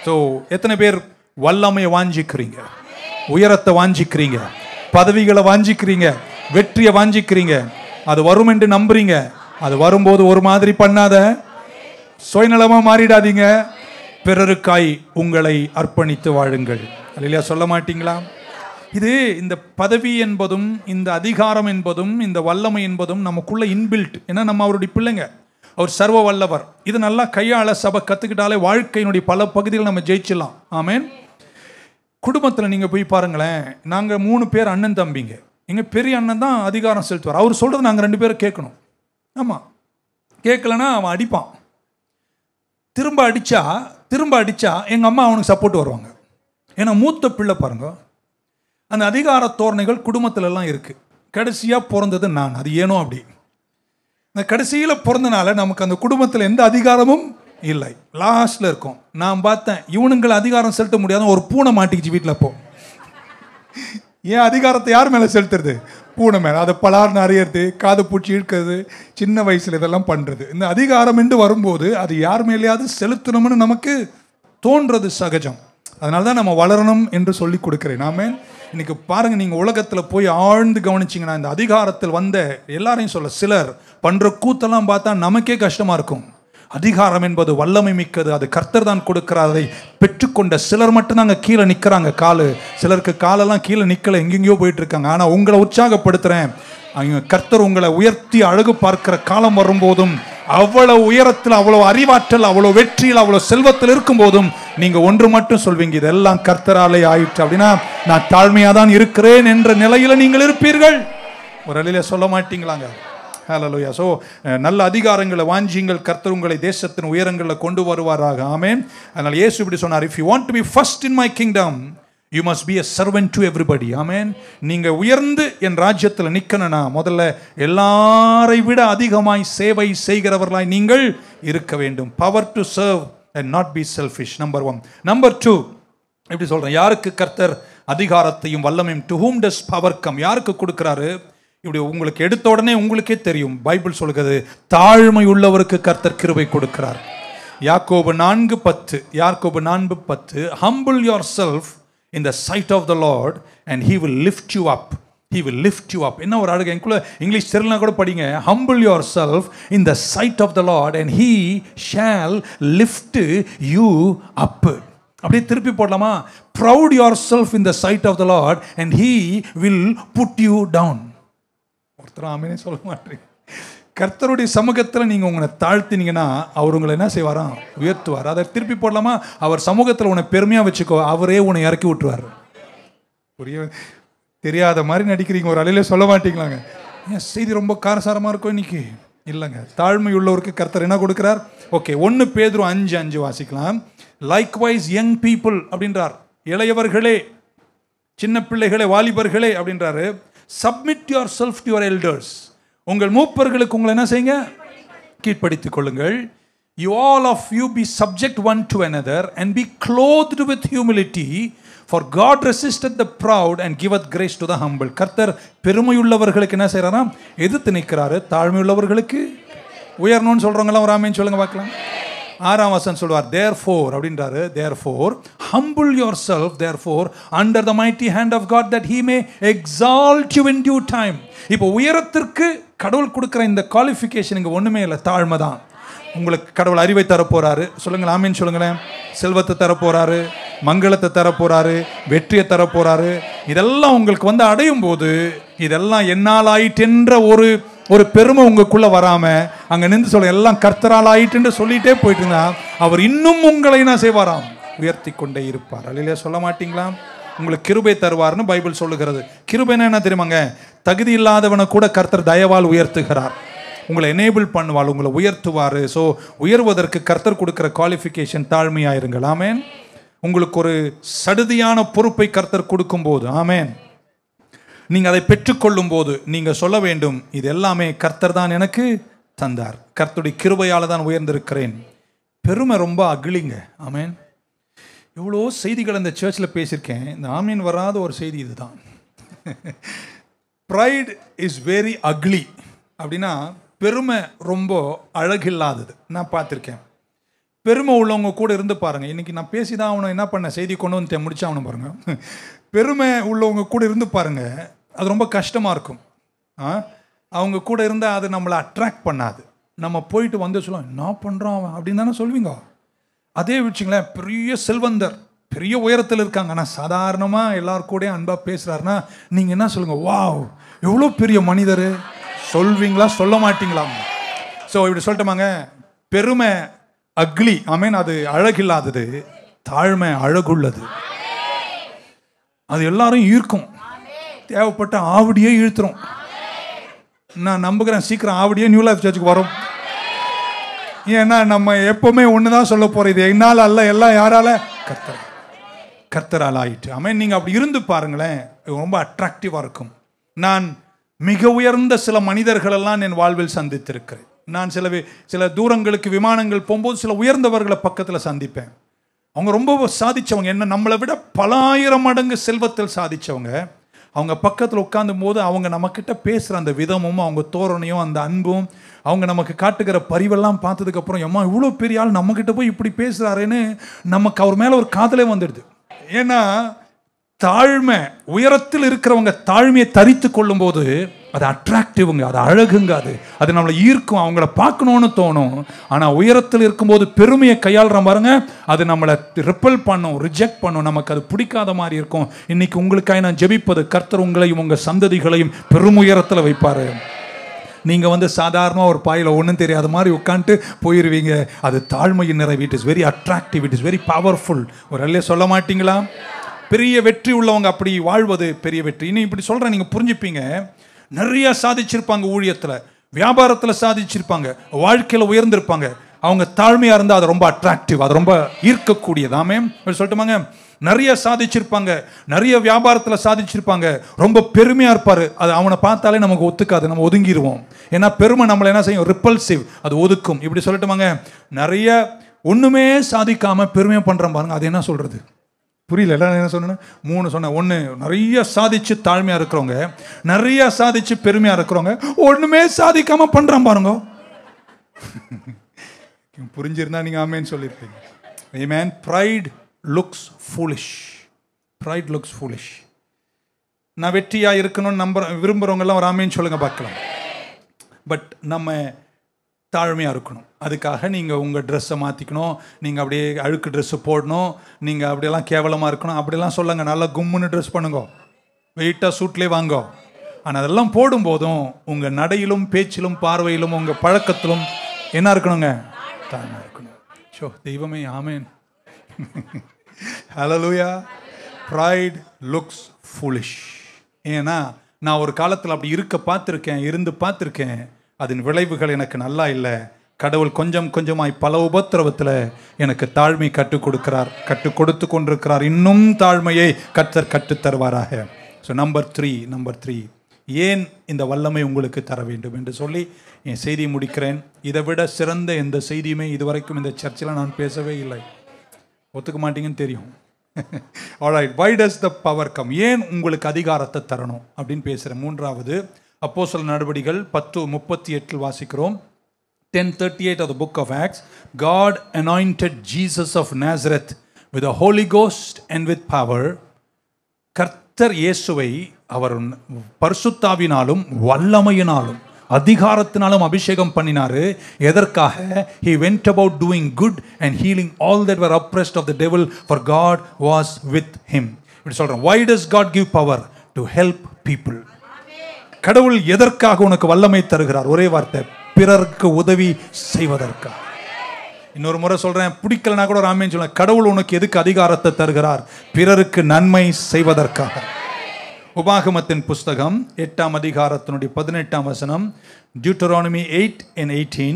ஸோ எத்தனை பேர் வல்லமையை வாஞ்சிக்கிறீங்க, உயரத்தை வாஞ்சிக்கிறீங்க, பதவிகளை வாஞ்சிக்கிறீங்க, வெற்றியை வாஞ்சிக்கிறீங்க? அது வரும் என்று நம்புறீங்க. அது வரும்போது ஒரு மாதிரி பண்ணாத, சுயநலமா மாறிடாதீங்க, பிறருக்காய் உங்களை அர்ப்பணித்து வாழுங்கள். அல்லையா சொல்ல மாட்டீங்களா? இது இந்த பதவி என்பதும் இந்த அதிகாரம் என்பதும் இந்த வல்லமை என்பதும் நமக்குள்ள இன்பில்ட். ஏன்னா நம்ம அவருடைய பிள்ளைங்க, அவர் சர்வ வல்லவர். இது நல்லா கையாள சபை கற்றுக்கிட்டாலே வாழ்க்கையினுடைய பல பகுதிகள் நம்ம ஜெயிச்சிடலாம். ஆமேன். குடும்பத்தில் நீங்கள் போய் பாருங்களேன், நாங்கள் 3 பேர் அண்ணன் தம்பிங்க. எங்கள் பெரிய அண்ணன் தான் அதிகாரம் செலுத்துவார். அவர் சொல்கிறது நாங்கள் 2 பேரும் கேட்கணும். ஆமாம், கேட்கலன்னா அவன் அடிப்பான். திரும்ப அடித்தா எங்கள் அம்மா அவனுக்கு சப்போர்ட் வருவாங்க. ஏன்னா மூத்த பிள்ளை பாருங்க, அந்த அதிகார தோரணைகள் குடும்பத்துல எல்லாம் இருக்கு. கடைசியா பிறந்தது நான், அது ஏனோ அப்படி. இந்த கடைசியில பிறந்தனால நமக்கு அந்த குடும்பத்தில் எந்த அதிகாரமும் இல்லை, லாஸ்ட்ல இருக்கும். நான் பார்த்தேன், இவனுங்களை அதிகாரம் செலுத்த முடியாத ஒரு பூனை மாட்டிக்கிச்சு வீட்டில். போ ஏன் அதிகாரத்தை யார் மேலே செலுத்துறது? பூனை மேலே. அதை பலார்னு அறியறது, காது பூச்சி இழுக்கிறது, சின்ன வயசுல இதெல்லாம் பண்றது. இந்த அதிகாரம் என்று வரும்போது அது யார் மேலேயாவது செலுத்தணும்னு நமக்கு தோன்றது சகஜம். அதனால தான் நம்ம வளரணும் என்று சொல்லி கொடுக்கிறேன். ஆமென். இன்னைக்கு பாருங்க, நீங்க உலகத்துல போய் ஆழ்ந்து கவனிச்சிங்கன்னா இந்த அதிகாரத்தில் வந்த எல்லாரையும் சொல்ல, சிலர் பண்ற கூத்தெல்லாம் பார்த்தா நமக்கே கஷ்டமா இருக்கும். அதிகாரம் என்பது வல்லமை மிக்கது, அது கர்த்தர் தான் கொடுக்கிறார். அதை பெற்றுக்கொண்ட சிலர் மட்டும் தாங்க கீழே நிற்கிறாங்க. சிலருக்கு காலெல்லாம் கீழே நிற்கல, எங்கெங்கயோ போயிட்டு இருக்காங்க. ஆனால் உங்களை உற்சாகப்படுத்துறேன், கர்த்தர் உங்களை உயர்த்தி அழகு பார்க்கிற காலம் வரும்போதும், அவ்வளவு உயரத்தில், அவ்வளவு அறிவாற்றல், அவ்வளவு வெற்றியில், அவ்வளவு செல்வத்தில் இருக்கும் போதும் நீங்க ஒன்று மட்டும் சொல்வீங்க, இதெல்லாம் கர்த்தராலே ஆயிற்று. அப்படின்னா நான் தாழ்மையா தான் இருக்கிறேன் என்ற நிலையில நீங்கள் இருப்பீர்கள். ஒரு அலையில சொல்ல மாட்டீங்களாங்க? ஹல்லேலூயா. சோ நல்ல அதிகாரங்களை வாஞ்சிங்கள், கர்த்தர் உங்களை தேசத்தின் உயரங்களில் கொண்டு வருவாராக. ஆமென். அதனால இயேசு இப்படி சொன்னார், if you want to be first in my kingdom, you must be a servant to everybody. ஆமென். நீங்க உயர்ந்து என் ராஜ்யத்தில் நிக்கணும்னா முதல்ல எல்லாரை விட அதிகமாய் சேவை செய்கிறவர்களாய் நீங்கள் இருக்க வேண்டும். power to serve and not be selfish. number 1. number 2, எப்படி சொல்றேன், யாருக்கு கர்த்தர் அதிகாரத்தையும் வல்லமையும், to whom does power come, யாருக்கு கொடுக்கிறாரு? இப்படி உங்களுக்கு எடுத்த உடனே உங்களுக்கே தெரியும், பைபிள் சொல்கிறது தாழ்மை உள்ளவருக்கு கர்த்தர் கிருபை கொடுக்கிறார். யாக்கோபு 4:10 humble yourself in the sight of the Lord and he will lift you up. He will lift you up. என்ன ஒரு அழகு, இங்கிலீஷ் தெரியலனா கூட படிங்க. humble yourself in the sight of the Lord and he shall lift you up. அப்படியே திருப்பி போடலாமா? proud yourself in the sight of the Lord and he will put you down. ஒருத்தர் ஆமெனே சொல்ல மாட்டீங்க. கர்த்தருடைய சமூகத்தில் நீங்க உங்களை தாழ்த்தினீங்கன்னா அவர் உங்களை என்ன செய்வாராம்? உயர்த்துவார். அதை திருப்பி போடலாமா? அவர் சமூகத்தில் உன்னை பெருமையா வச்சுக்கோ, அவரே உன்னை இறக்கி விட்டுருவார். புரிய தெரியாத மாதிரி நடிக்கிறீங்க, ஒரு அலையில சொல்ல மாட்டீங்களாங்க? ஏன் செய்தி ரொம்ப காரசாரமா இருக்கும் இன்னைக்கு? இல்லைங்க, தாழ்மை உள்ளவருக்கு கர்த்தர் என்ன கொடுக்கிறார்? ஓகே, 1 பேதுரு 5:5 வாசிக்கலாம். லைக்வைஸ் யங் பீப்புள் அப்படின்றார், இளையவர்களே, சின்ன பிள்ளைகளே, வாலிபர்களே அப்படின்றாரு. Submit your self to your elders. உங்கள் மூப்பர்களுக்கு உங்களை என்ன செய்யுங்க? கீழ்ப்படுத்திக் கொள்ளுங்கள். You all of you be subject one to another and be clothed with humility, for God resisteth the proud and giveth grace to the humble. கர்த்தர் பெருமையுள்ளவர்களுக்கு என்ன செய்றாராம்? எதிர்த்து நிற்கிறாரு. தாழ்மையுள்ளவர்களுக்கு உயரணும்னு சொல்றவங்கலாம் ஒரு ஆமென் சொல்லுங்க பார்க்கலாம். 6ஆம் வசனம் சொல்வார், therefore அப்படின்றாரு. therefore humble yourself therefore under the mighty hand of God that he may exalt you in due time. இப்போ உயரத்திற்கு கடவுள் கொடுக்கிற இந்த குவாலிஃபிகேஷன் இங்க ஒண்ணுமே இல்லை, தாழ்மை தான். உங்களுக்கு கடவுள் அறிவை தரப்போறாரு, சொல்லுங்கள் ஆமீன் சொல்லுங்களேன். செல்வத்தை தரப்போறாரு, மங்களத்தை தரப்போறாரு, வெற்றியை தரப்போறாரு. இதெல்லாம் உங்களுக்கு வந்து அடையும் போது இதெல்லாம் என்னால் ஆயிட்டென்ற ஒரு பெருமை உங்களுக்குள்ள வராம அங்க நின்று சொல்ல எல்லாம் கர்த்தரால் ஆயிட்டு சொல்லிட்டே போயிட்டு இருந்தா அவர் இன்னும் உங்களை என்ன செய்வாராம்? உயர்த்தி கொண்டே இருப்பார். அல்லையா? சொல்ல மாட்டீங்களா? உங்களுக்கு கிருபை தருவார்னு பைபிள் சொல்லுகிறது. கிருபைனா என்ன தெரியுமாங்க? தகுதி இல்லாதவனை கூட கர்த்தர் தயவால் உயர்த்துகிறார். உங்களை எனேபிள் பண்ணுவாள், உங்களை உயர்த்துவார். ஸோ உயர்வதற்கு கர்த்தர் கொடுக்கிற குவாலிஃபிகேஷன் தாழ்மையாயிருங்கள். ஆமேன். உங்களுக்கு ஒரு சடுதியான பொறுப்பை கர்த்தர் கொடுக்கும் போது, ஆமேன், நீங்கள் அதை பெற்றுக்கொள்ளும் போது நீங்கள் சொல்ல வேண்டும், இது எல்லாமே கர்த்தர் தான் எனக்கு தந்தார், கர்த்தருடைய கிருபையால் தான் உயர்ந்திருக்கிறேன். பெருமை ரொம்ப அகிலிங்க. ஆமேன். எவ்வளோ செய்திகள் இந்த சர்ச்சில் பேசியிருக்கேன், இந்த ஆமீன் வராத ஒரு செய்தி இதுதான். Fried is very ugly. அப்படின்னா பெருமை ரொம்ப அழகில்லாதது. நான் பார்த்துருக்கேன். பெருமை உள்ளவங்க கூட இருந்து பாருங்க. இன்னைக்கு நான் பேசி தான் அவனை என்ன பண்ண செய்தி கொண்டு வந்து முடிச்சா அவனை பாருங்க. பெருமை உள்ளவங்க கூட இருந்து பாருங்க, அது ரொம்ப கஷ்டமாக இருக்கும். அவங்க கூட இருந்தால் அது நம்மளை அட்ராக்ட் பண்ணாது. நம்ம போயிட்டு வந்து சொல்லுவோம், என்ன பண்ணுறான் அவன் அப்படின்னு தானே சொல்வீங்க. அதே வச்சுங்களேன், பெரிய செல்வந்தர், பெரிய உயரத்தில் இருக்காங்க, ஆனால் சாதாரணமாக எல்லாருக்கூடையும் அன்பாக பேசுகிறாருன்னா நீங்கள் என்ன சொல்லுங்கள்? வாவ், எவ்வளோ பெரிய மனிதர் சொல்வீங்களா? சொல்ல மாட்டீங்களா? ஸோ இப்படி சொல்லிட்டோமாங்க. பெருமை அக்லி, ஆமீன், அது அழகில்லாதது. தாழ்மை அழகுள்ளது. அது எல்லாரும் ஈர்க்கும். தேவைப்பட்ட ஆவடியே இழுத்துரும். நான் நம்புகிறேன் சீக்கிரம் ஆவடியே நியூ லைஃப் சர்ச்சுக்கு வரும். ஏன்னா நம்ம எப்பவுமே ஒன்று தான் சொல்ல போகிறோம், இது என்னால் அல்ல, எல்லாம் யாரால? கர்த்தரால் ஆயிட்டு. ஆமீன். நீங்கள் அப்படி இருந்து பாருங்களேன், ரொம்ப அட்ராக்டிவாக இருக்கும். நான் மிக உயர்ந்த சில மனிதர்களெல்லாம் என் வாழ்வில் சந்தித்திருக்கிறேன். நான் சில தூரங்களுக்கு விமானங்கள் போகும்போது சில உயர்ந்தவர்களை பக்கத்தில் சந்திப்பேன். அவங்க ரொம்ப சாதிச்சவங்க, என்ன நம்மளை விட பல ஆயிரம் மடங்கு செல்வத்தில் சாதிச்சவங்க. அவங்க பக்கத்தில் உட்கார்ந்தும் போது அவங்க நம்மக்கிட்ட பேசுகிற அந்த விதமும், அவங்க தோரணையும், அந்த அன்பும், அவங்க நமக்கு காட்டுகிற பரிவெல்லாம் பார்த்ததுக்கப்புறம், எம்மா இவ்வளோ பெரிய ஆள் நம்மக்கிட்ட போய் இப்படி பேசுகிறாருன்னு நமக்கு அவர் மேலே ஒரு காதலே வந்துடுது. ஏன்னா தாழ்மை, உயரத்தில் இருக்கிறவங்க தாழ்மையை தரித்து கொள்ளும் போது அது அட்ராக்டிவ்ங்க, அது அழகுங்க, அது நம்மளை ஈர்க்கும், அவங்கள பார்க்கணும்னு தோணும். ஆனால் உயரத்தில் இருக்கும்போது பெருமையை கையாளுற பாருங்க, அது நம்மளை ரிப்பல் பண்ணும், ரிஜெக்ட் பண்ணும், நமக்கு அது பிடிக்காத மாதிரி இருக்கும். இன்னைக்கு உங்களுக்காக நான் ஜெபிப்பது, கர்த்தர் உங்களையும் உங்கள் சந்ததிகளையும் பெரும் உயரத்தில் வைப்பார். நீங்கள் சாதாரணமாக ஒரு பாயில் ஒன்றும் தெரியாத மாதிரி உட்காந்துட்டு போயிடுவீங்க. அது தாழ்மையின் நிறைவு. It is very attractive, it is very powerful. ஒரு அல்லே சொல்ல மாட்டீங்களா? பெரிய வெற்றி உள்ளவங்க அப்படி வாழ்வது பெரிய வெற்றி. இன்னும் இப்படி சொல்கிறேன், நீங்கள் புரிஞ்சுப்பீங்க. நிறைய சாதிச்சிருப்பாங்க, ஊழியத்தில், வியாபாரத்தில் சாதிச்சிருப்பாங்க, வாழ்க்கையில் உயர்ந்திருப்பாங்க. அவங்க தாழ்மையாக இருந்தால் அது ரொம்ப அட்ராக்டிவ், அது ரொம்ப ஈர்க்கக்கூடியதாமே சொல்லட்டுமாங்க. நிறைய சாதிச்சிருப்பாங்க, நிறைய வியாபாரத்தில் சாதிச்சிருப்பாங்க, ரொம்ப பெருமையாக இருப்பார். அது அவனை பார்த்தாலே நமக்கு ஒத்துக்காது, நம்ம ஒதுங்கிடுவோம். ஏன்னா பெருமை நம்மளை என்ன செய்யும்? ரிப்பல்சிவ், அது ஒதுக்கும். இப்படி சொல்லட்டுமாங்க. நிறைய ஒன்றுமே சாதிக்காமல் பெருமையாக பண்ணுறோம் பாருங்க, அது என்ன சொல்கிறது? புரியல. எல்லாம் என்ன சொன்னேன்? 3 சொன்னேன். ஒன்று, நிறைய சாதிச்சு தாழ்மையாக இருக்கிறவங்க, நிறைய சாதிச்சு பெருமையாக இருக்கிறவங்க, ஒன்றுமே சாதிக்காமல் பண்ணுறான் பாருங்க. புரிஞ்சிருந்தா நீங்கள் ஆமேன்னு சொல்லியிருப்பீங்க. Amen. Pride looks foolish. Pride looks foolish. நான் வெற்றியாக இருக்கணும்னு விரும்புகிறவங்கெல்லாம் ஒரு ஆமேன்னு சொல்லுங்கள் பார்க்கலாம். பட் நம்ம தாழ்மையாக இருக்கணும். அதுக்காக நீங்கள் உங்கள் ட்ரெஸ்ஸை மாற்றிக்கணும், நீங்கள் அப்படியே அழுக்கு ட்ரெஸ்ஸு போடணும், நீங்கள் அப்படியெல்லாம் கேவலமாக இருக்கணும் அப்படிலாம் சொல்லுங்க. நல்லா கும்முன்னு ட்ரெஸ் பண்ணுங்க, வெயிட்டாக சூட்லேயே வாங்க. ஆனால் அதெல்லாம் போடும்போதும் உங்கள் நடையிலும் பேச்சிலும் பார்வையிலும் உங்கள் பழக்கத்திலும் என்ன இருக்கணுங்க? தாழ்மையாக இருக்கணும். ஷோ தெய்வமே, amen. Hallelujah. Pride looks foolish. ஏன்னா நான் ஒரு காலத்தில் அப்படி இருந்து பார்த்துருக்கேன். அதன் விளைவுகள் எனக்கு நல்லா இல்லை. கடவுள் கொஞ்சம் கொஞ்சமாய் பல உபத்திரவத்தில் எனக்கு தாழ்மை கற்றுக் கொடுத்து கொண்டிருக்கிறார். இன்னும் தாழ்மையை கர்த்தர் கற்றுத்தருவாராக. ஸோ நம்பர் த்ரீ, ஏன் இந்த வல்லமை உங்களுக்கு தர வேண்டும் என்று சொல்லி என் செய்தியை முடிக்கிறேன். இதை விட சிறந்த எந்த செய்தியுமே இதுவரைக்கும் இந்த சர்ச்சில் நான் பேசவே இல்லை. ஒத்துக்க மாட்டீங்கன்னு தெரியும். Alright, why does the power come? ஏன் உங்களுக்கு அதிகாரத்தை தரணும் அப்படின்னு பேசுகிறேன். 3வது, அப்போஸ்தலர் நடபடிகள் 10:38 வாசிக்கிறோம். 10:38 of the book of Acts. God anointed Jesus of Nazareth with the Holy Ghost and with power. கர்த்தர் இயேசுவை அவர் பரிசுத்தாவினாலும் வல்லமையினாலும் அதிகாரத்தினாலும் அபிஷேகம் பண்ணினாரு. எதற்காக? He went about doing good and healing all that were oppressed of the devil, for God was with him. இப்படி சொல்றேன். Why does God give power? To help people. கடவுள் எதற்காக உனக்கு வல்லமை தருகிறார்? ஒரே வார்த்தை, பிறருக்கு உதவி செய்வதற்காக. இன்னொரு முறை சொல்றேன், பிடிக்கலனா கூட ஒரு ஆமென் சொல்லுங்க. கடவுள் உனக்கு எதுக்கு அதிகாரத்தை தருகிறார்? பிறருக்கு நன்மை செய்வதற்காக. உபாகமத்தின் புஸ்தகம் 8ஆம் அதிகாரத்தினுடைய 18ஆம் வசனம், Deuteronomy 8:18.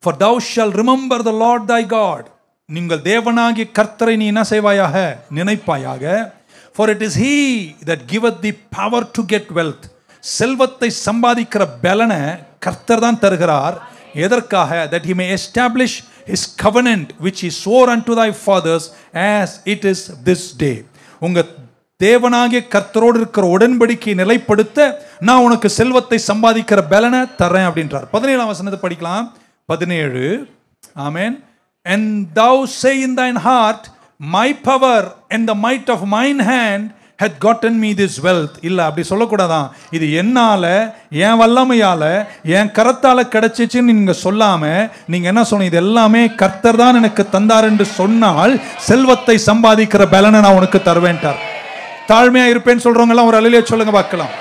For thou shalt remember the Lord thy God. நீங்கள் தேவனாகிய கர்த்தரை நீ என்ன செய்வாயாக? நினைப்பாயாக. For it is he that giveth thee power to get wealth. செல்வத்தை சம்பாதிக்கிற பலனை கர்த்தர் தான் தருகிறார். எதற்காக? That he may establish his covenant which he swore unto thy fathers as it is this day. உங்க தேவனாகிய கர்த்தரோடு இருக்கிற உடன்படிக்கையை நிலைப்படுத்த நான் உனக்கு செல்வத்தை சம்பாதிக்கிற பலனை தரேன் அப்படின்றார். 17ஆம் வசனத்தை படிக்கலாம். 17. ஆமென். And thou say in thine heart, my power and the might of mine hand had gotten me this wealth. இல்ல, அப்படி சொல்லக்கூடாதான். இது என்னால, என் வல்லமையால, என் கரத்தால கிடைச்சிச்சுன்னு நீங்க சொல்லாம நீங்க என்ன சொன்னீங்க? இது எல்லாமே கர்த்தர் தான் எனக்கு தந்தார் என்று சொன்னால் செல்வத்தை சம்பாதிக்கிற பலனை நான் உனக்கு தருவேன்ட்டார். தாழ்மையா இருப்பேன்னு சொல்றவங்க எல்லாம் ஒரு அல்லேலூயா சொல்லுங்க பார்க்கலாம்.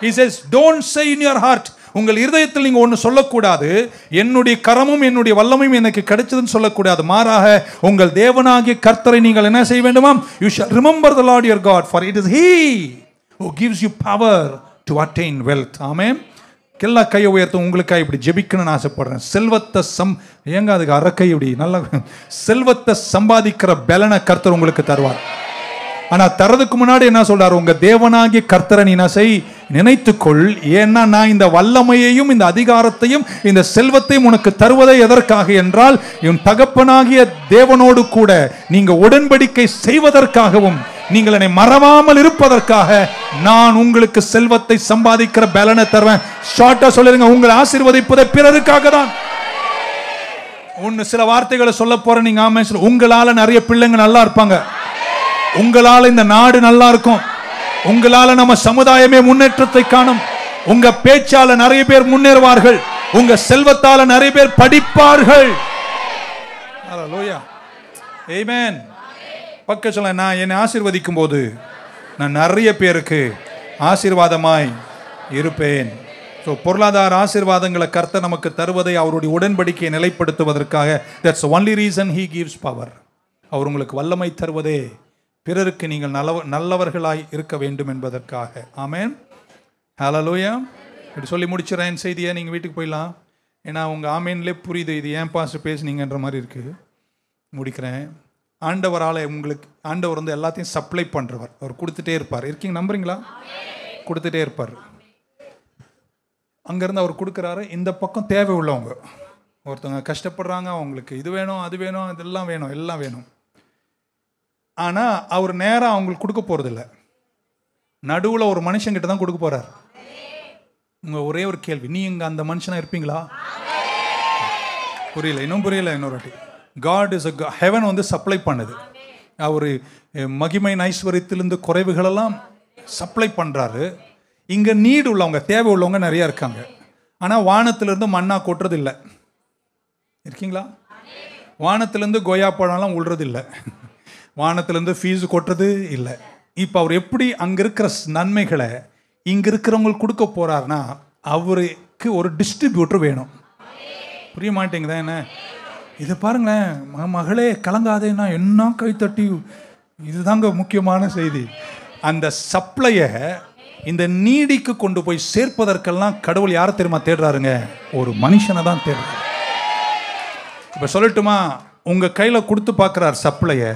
He says, don't say in your heart. உங்கள் இருதயத்தில் நீங்க ஒன்று சொல்லக்கூடாது, என்னுடைய கரமும் என்னுடைய வல்லமையும் எனக்கு கிடைச்சதுன்னு சொல்லக்கூடாது. மாறாக உங்கள் தேவனாகிய கர்த்தரை நீங்கள் என்ன செய்ய வேண்டுமாம்? You shall remember the Lord your God, for it is he who gives you power to attain wealth. ஆமென். எல்லா கையை உயர்த்தும். உங்களுக்காக இப்படி ஜெபிக்கணும்னு ஆசைப்படுறேன். செல்வத்தை ஏங்க அதுக்கு அரக்கை இப்படி நல்லா செல்வத்தை சம்பாதிக்கிற பலனை கர்த்தர் உங்களுக்கு தருவார். ஆனா தரதுக்கு முன்னாடி என்ன சொல்றாரு? உங்க தேவனாகிய கர்த்தரை நீ செய், நினைத்துக்கொள். ஏன்னா நான் இந்த வல்லமையையும் இந்த அதிகாரத்தையும் இந்த செல்வத்தையும் உனக்கு தருவதை எதற்காக என்றால் என் தகப்பனாகிய தேவனோடு கூட நீங்க உடன்படிக்கை செய்வதற்காகவும் நீங்கள் என்னை மறவாமல் இருப்பதற்காக நான் உங்களுக்கு செல்வத்தை சம்பாதிக்கிற பலனை தருவேன். ஷார்ட்டா சொல்லுங்க, உங்களை ஆசீர்வதிப்பதை பிறருக்காக தான். ஒன்னு சில வார்த்தைகளை சொல்ல போற நீங்க ஆமென். உங்களால நிறைய பிள்ளைங்க நல்லா இருப்பாங்க. உங்களால இந்த நாடு நல்லா இருக்கும். உங்களால நம்ம சமுதாயமே முன்னேற்றத்தை காணும். உங்க பேச்சால நிறைய பேர் முன்னேறுவார்கள். உங்க செல்வத்தால நிறைய பேர் படிப்பார்கள். ஹல்லேலூயா, ஆமென். பக்க சொல்ல, நான் என்னை ஆசீர்வதிக்கும் போது நான் நிறைய பேருக்கு ஆசீர்வாதமாய் இருப்பேன். ஸோ பொருளாதார ஆசீர்வாதங்களை கர்த்தர் நமக்கு தருவதை அவருடைய உடன்படிக்கையை நிலைப்படுத்துவதற்காக. That's only reason he gives power. அவர் உங்களுக்கு வல்லமை தருவதே பிறருக்கு நீங்கள் நல்லவர்களாய் இருக்க வேண்டும் என்பதற்காக. ஆமென், ஹல்லேலூயா. இப்படி சொல்லி முடிச்சுறேன் செய்தியை, நீங்கள் வீட்டுக்கு போயிடலாம். ஏன்னா உங்கள் ஆமேன்லே புரியுது இது ஏன் பாஸ்டர் பேசுனீங்கன்ற மாதிரி இருக்குது. முடிக்கிறேன். ஆண்டவரால் உங்களுக்கு, ஆண்டவர் வந்து எல்லாத்தையும் சப்ளை பண்ணுறவர். அவர் கொடுத்துட்டே இருப்பார். இருக்கீங்க, நம்புறீங்களா? கொடுத்துட்டே இருப்பார். அங்கேருந்து அவர் கொடுக்குறாரு. இந்த பக்கம் தேவை உள்ளவங்க ஒருத்தவங்க கஷ்டப்படுறாங்க, அவங்களுக்கு இது வேணும் அது வேணும் இதெல்லாம் வேணும் எல்லாம் வேணும். ஆனால் அவர் நேராக அவங்களுக்கு கொடுக்க போகிறதில்ல, நடுவில் ஒரு மனுஷங்கிட்ட தான் கொடுக்க போகிறார். உங்கள் ஒரே ஒரு கேள்வி, நீ இங்கே அந்த மனுஷனாக இருப்பீங்களா? புரியல, இன்னும் புரியல. இன்னொரு வாட்டி, காட் இஸ் அ ஹெவன் வந்து சப்ளை பண்ணுது. அவர் மகிமை ஐஸ்வர்யத்திலிருந்து குறைவுகளெல்லாம் சப்ளை பண்ணுறாரு. இங்கே நீடு உள்ளவங்க, தேவை உள்ளவங்க நிறையா இருக்காங்க. ஆனால் வானத்திலிருந்து மண்ணா கொட்டுறது இல்லை. இருக்கீங்களா? வானத்திலேருந்து கொய்யா பழம்லாம் உள்றது இல்லை, வானத்திலேருந்து ஃபீஸு கொட்டுறது இல்லை. இப்போ அவர் எப்படி அங்கே இருக்கிற நன்மைகளை இங்கே இருக்கிறவங்களுக்கு கொடுக்க போகிறாருன்னா, அவருக்கு ஒரு டிஸ்ட்ரிபியூட்டர் வேணும். புரிய மாட்டேங்குதா என்ன? இதை பாருங்களேன், மகளே கலங்காதேன்னா என்ன கைத்தட்டி, இதுதாங்க முக்கியமான செய்தி. அந்த சப்ளையை இந்த நீடிக்கு கொண்டு போய் சேர்ப்பதற்கெல்லாம் கடவுள் யாரை தெரியுமா தேடுறாருங்க? ஒரு மனுஷனை தான் தேடுறாரு. இப்போ சொல்லட்டுமா, உங்கள் கையில் கொடுத்து பார்க்குறார் சப்ளையை,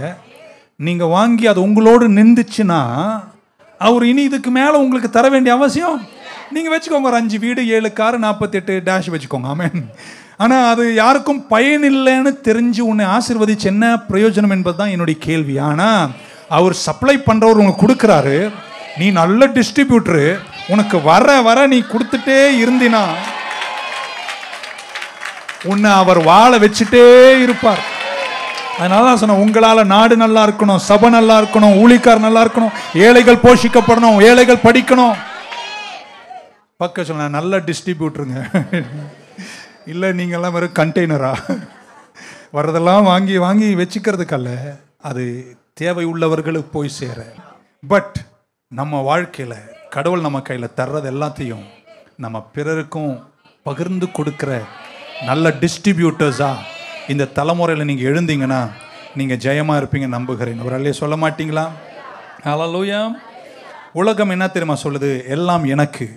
நீங்கள் வாங்கி அது உங்களோடு நின்றுச்சுன்னா அவர் இனி இதுக்கு மேலே உங்களுக்கு தர வேண்டிய அவசியம். நீங்கள் வச்சுக்கோங்க, ஒரு 5 வீடு 7 காரு 48 டேஷ் வச்சுக்கோங்க. ஆமென். ஆனால் அது யாருக்கும் பயனில்லைன்னு தெரிஞ்சு உன்னை ஆசீர்வதிச்சு என்ன பிரயோஜனம் என்பது தான் என்னுடைய கேள்வி. ஆனால் அவர் சப்ளை பண்ணுறவர் உங்களுக்கு கொடுக்குறாரு, நீ நல்ல டிஸ்ட்ரிபியூட்டரு, உனக்கு வர வர நீ கொடுத்துட்டே இருந்தினா உன்னை அவர் வாழ வச்சுட்டே இருப்பார். அதனால தான் சொன்னேன், உங்களால் நாடு நல்லா இருக்கணும், சபை நல்லா இருக்கணும், ஊழியக்காரர் நல்லா இருக்கணும், ஏழைகள் போஷிக்கப்படணும், ஏழைகள் படிக்கணும். பக்க சொன்ன நல்ல டிஸ்ட்ரிபியூட்டருங்க. இல்லை நீங்கள்லாம் வெறும் கண்டெய்னரா வர்றதெல்லாம் வாங்கி வாங்கி வச்சுக்கிறதுக்கல்ல, அது தேவை உள்ளவர்களுக்கு போய் சேர. பட் நம்ம வாழ்க்கையில் கடவுள் நம்ம கையில் தர்றது எல்லாத்தையும் நம்ம பிறருக்கும் பகிர்ந்து கொடுக்குற நல்ல டிஸ்ட்ரிபியூட்டர்ஸாக இந்த தலைமுறையில் நீங்கள் எழுந்தீங்கன்னா நீங்கள் ஜெயமாக இருப்பீங்க நம்புகிறேன். ஒரு அல்லையே சொல்ல மாட்டீங்களா? ஹல்லேலூயா. உலகம் என்ன தெரியுமா சொல்லுது? எல்லாம் எனக்கு.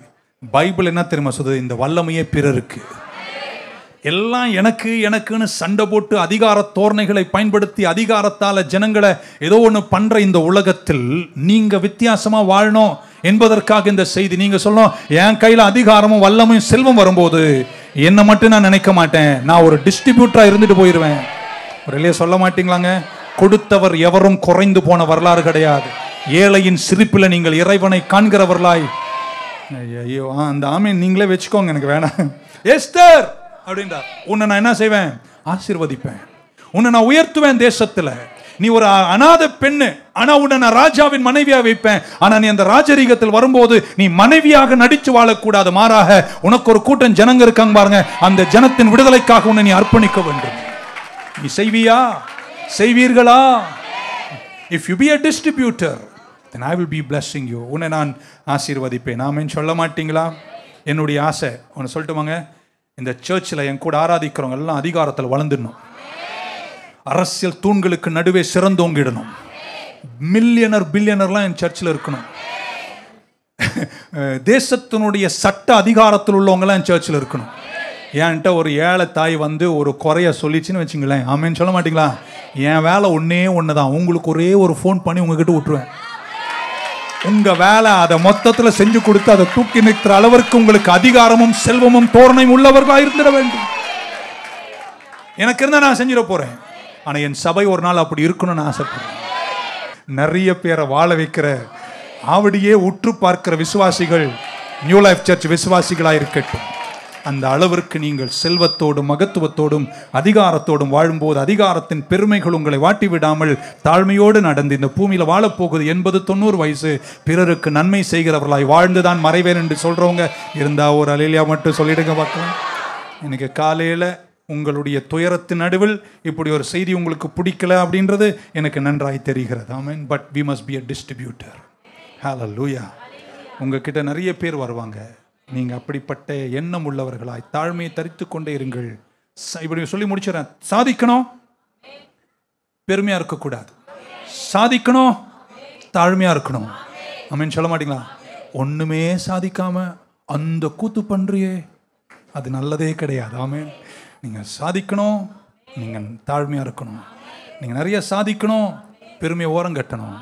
பைபிள் என்ன தெரியுமா சொல்லுது? இந்த வல்லமையே பிறருக்கு. எல்லாம் எனக்கு எனக்குன்னு சண்டை போட்டு அதிகார தோரணைகளை பயன்படுத்தி அதிகாரத்தால் ஜனங்களை ஏதோ ஒன்று பண்ணுற இந்த உலகத்தில் நீங்கள் வித்தியாசமாக வாழணும் என்பதற்காக இந்த செய்தி. நீங்கள் சொல்லணும், என் கையில் அதிகாரமும் வல்லமையும் செல்வம் வரும்போது என்னை மட்டும் நான் நினைக்க மாட்டேன், நான் ஒரு டிஸ்ட்ரிபியூட்டராக இருந்துட்டு போயிடுவேன். ஒரு இல்லையே சொல்ல மாட்டீங்களாங்க? கொடுத்தவர் எவரும் குறைந்து போன வரலாறு கிடையாது. ஏழையின் சிரிப்பில் நீங்கள் இறைவனை காண்கிறவர்களாய். ஐயோ, அந்த ஆமீன் நீங்களே வச்சுக்கோங்க, எனக்கு வேணாம். எஸ்தர் அப்படின்றார், உன்னை நான் என்ன செய்வேன்? ஆசீர்வதிப்பேன், உன்னை நான் உயர்த்துவேன் தேசத்தில். நீ ஒரு அநாத பெண்ணு, ஆனா உன்னை நான் ராஜாவின் மனைவியாக வைப்பேன். ஆனா நீ அந்த ராஜரீகத்தில் வரும்போது நீ மனைவியாக நடிச்சு வாழக்கூடாது, மாறாக உனக்கு ஒரு கூட்டம் ஜனங்க இருக்காங்க பாருங்க, அந்த ஜனத்தின் விடுதலைக்காக உன்னை நீ அர்ப்பணிக்க வேண்டும். நீ செய்வியா? செய்வீர்களா? If you be a distributor, then I will be blessing you. உன்னை நான் ஆசீர்வதிப்பேன். ஆமென் சொல்ல மாட்டீங்களா? என்னுடைய ஆசை ஒன்று சொல்லட்டுமாங்க, இந்த சர்ச்சில் என் கூட ஆராதிக்கிறவங்க எல்லாம் அதிகாரத்தில் வளர்ந்துடணும், அரசியல் தூண்களுக்கு நடுவே சிறந்தோங்கிடணும், மில்லியனர் பில்லியனர்லாம் என் சர்ச்சில் இருக்கணும், தேசத்தினுடைய சட்ட அதிகாரத்தில் உள்ளவங்களாம் என் சர்ச்சில் இருக்கணும். என்கிட்ட ஒரு ஏழை தாய் வந்து ஒரு குறைய சொல்லிச்சுன்னு வச்சுங்களேன், ஆமேன்னு சொல்ல மாட்டீங்களா? என் வேலை ஒன்றே ஒன்று தான், உங்களுக்கு ஒரே ஒரு ஃபோன் பண்ணி உங்ககிட்ட விட்டுருவேன். உங்கள் வேலை அதை மொத்தத்தில் செஞ்சு கொடுத்து அதை தூக்கி நிற்கிற அளவிற்கு உங்களுக்கு அதிகாரமும் செல்வமும் தோரணையும் உள்ளவர்களாக இருந்துட வேண்டும். எனக்கு இருந்தால் நான் செஞ்சிட போகிறேன், ஆனால் என் சபை ஒரு நாள் அப்படி இருக்கணும்னு ஆசைப்படுறேன். நிறைய பேரை வாழ வைக்கிற, ஆவடியே உற்று பார்க்கிற விசுவாசிகள் நியூ லைஃப் சர்ச் விசுவாசிகளாக இருக்கட்டும். அந்த அளவிற்கு நீங்கள் செல்வத்தோடும் மகத்துவத்தோடும் அதிகாரத்தோடும் வாழும்போது அதிகாரத்தின் பெருமைகள் உங்களை வாட்டி விடாமல் தாழ்மையோடு நடந்து இந்த பூமியில் வாழப்போகுது 80-90 வயசு பிறருக்கு நன்மை செய்கிறவர்களாய் வாழ்ந்துதான் மறைவேன் என்று சொல்றவங்க இருந்தா ஒரு அலேலியா மட்டும் சொல்லிடுங்க பார்க்கலாம். எனக்கு காலையில் உங்களுடைய துயரத்தின் நடுவில் இப்படி ஒரு செய்தி உங்களுக்கு பிடிக்கல அப்படின்றது எனக்கு நன்றாய் தெரிகிறது. Amen. But we must be a distributor. Hallelujah. உங்ககிட்ட நிறைய பேர் வருவாங்க. நீங்க அப்படிப்பட்ட எண்ணம் உள்ளவர்களாய் தாழ்மையை தரித்து கொண்டே இருங்கள். இப்படி சொல்லி முடிச்சிடறேன். சாதிக்கணும், பெருமையா இருக்கக்கூடாது. சாதிக்கணும், தாழ்மையா இருக்கணும். ஆமென். சொல்ல மாட்டீங்களா? ஒண்ணுமே சாதிக்காம அந்த கூத்து பண்றியே, அது நல்லதே கிடையாது. ஆமென். நீங்கள் சாதிக்கணும், நீங்கள் தாழ்மையாக இருக்கணும். நீங்கள் நிறைய சாதிக்கணும், பெருமையை ஓரங்கட்டணும்.